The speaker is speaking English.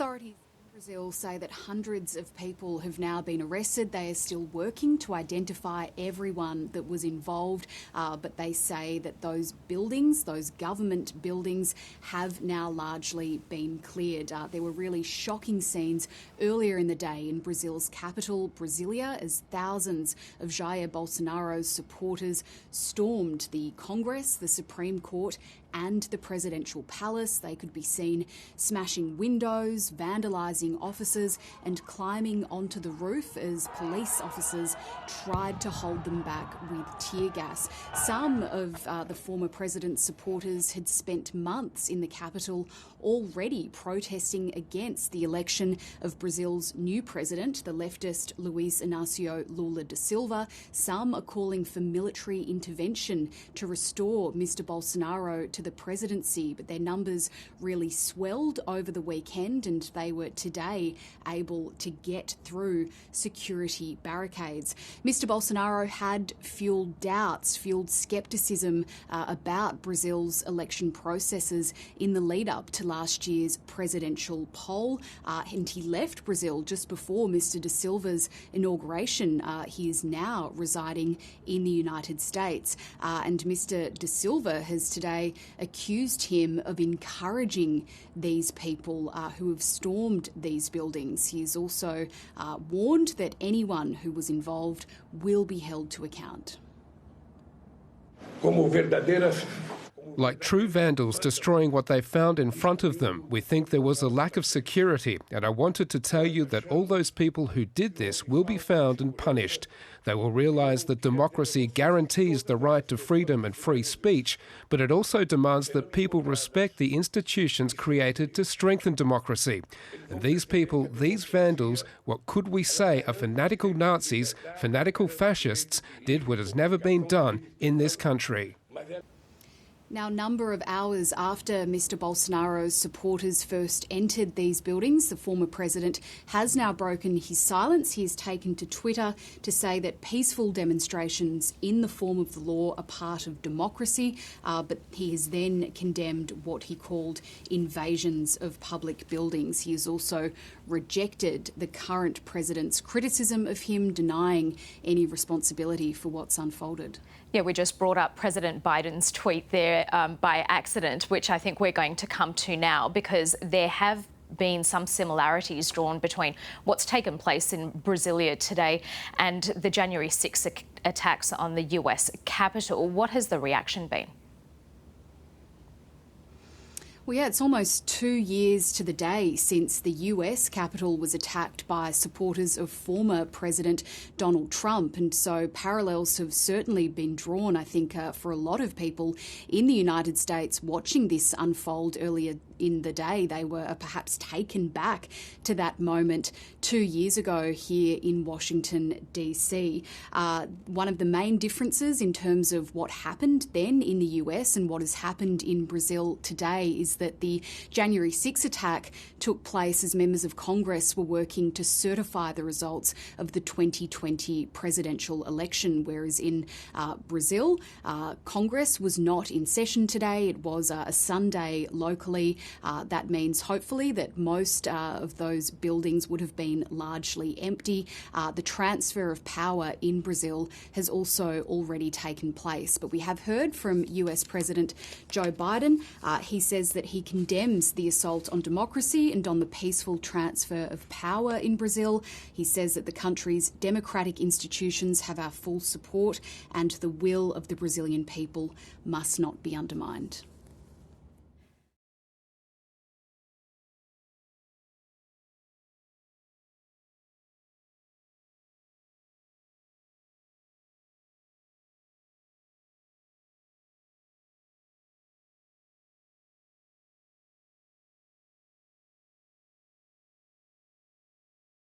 Authorities in Brazil say that hundreds of people have now been arrested. They are still working to identify everyone that was involved, but they say that those buildings, those government buildings, have now largely been cleared. There were really shocking scenes earlier in the day in Brazil's capital, Brasilia, as thousands of Jair Bolsonaro's supporters stormed the Congress, the Supreme Court and the presidential palace. They could be seen smashing windows, vandalising offices and climbing onto the roof as police officers tried to hold them back with tear gas. Some of the former president's supporters had spent months in the capital already protesting against the election of Brazil's new president, the leftist Luiz Inácio Lula da Silva. Some are calling for military intervention to restore Mr. Bolsonaro to the presidency, but their numbers really swelled over the weekend and they were today able to get through security barricades. Mr. Bolsonaro had fueled doubts, fueled scepticism about Brazil's election processes in the lead up to last year's presidential poll, and he left Brazil just before Mr. da Silva's inauguration. He is now residing in the United States, and Mr. da Silva has today accused him of encouraging these people who have stormed these buildings. He has also warned that anyone who was involved will be held to account. Like true vandals destroying what they found in front of them, we think there was a lack of security, and I wanted to tell you that all those people who did this will be found and punished. They will realise that democracy guarantees the right to freedom and free speech, but it also demands that people respect the institutions created to strengthen democracy. And these people, these vandals, what could we say are fanatical Nazis, fanatical fascists, did what has never been done in this country. Now, a number of hours after Mr. Bolsonaro's supporters first entered these buildings, the former president has now broken his silence. He has taken to Twitter to say that peaceful demonstrations in the form of the law are part of democracy, but he has then condemned what he called invasions of public buildings. He has also rejected the current president's criticism of him, denying any responsibility for what's unfolded. Yeah, we just brought up President Biden's tweet there by accident, which I think we're going to come to now, because there have been some similarities drawn between what's taken place in Brasilia today and the January 6th attacks on the US Capitol. What has the reaction been? Well, yeah, it's almost 2 years to the day since the US Capitol was attacked by supporters of former President Donald Trump. And so parallels have certainly been drawn, I think, for a lot of people in the United States watching this unfold earlier in the day. They were perhaps taken back to that moment 2 years ago here in Washington, D.C. One of the main differences in terms of what happened then in the US and what has happened in Brazil today is that the January 6 attack took place as members of Congress were working to certify the results of the 2020 presidential election, whereas in Brazil, Congress was not in session today. It was a Sunday locally. That means hopefully that most of those buildings would have been largely empty. The transfer of power in Brazil has also already taken place. But we have heard from US President Joe Biden. He says that he condemns the assault on democracy and on the peaceful transfer of power in Brazil. He says that the country's democratic institutions have our full support and the will of the Brazilian people must not be undermined.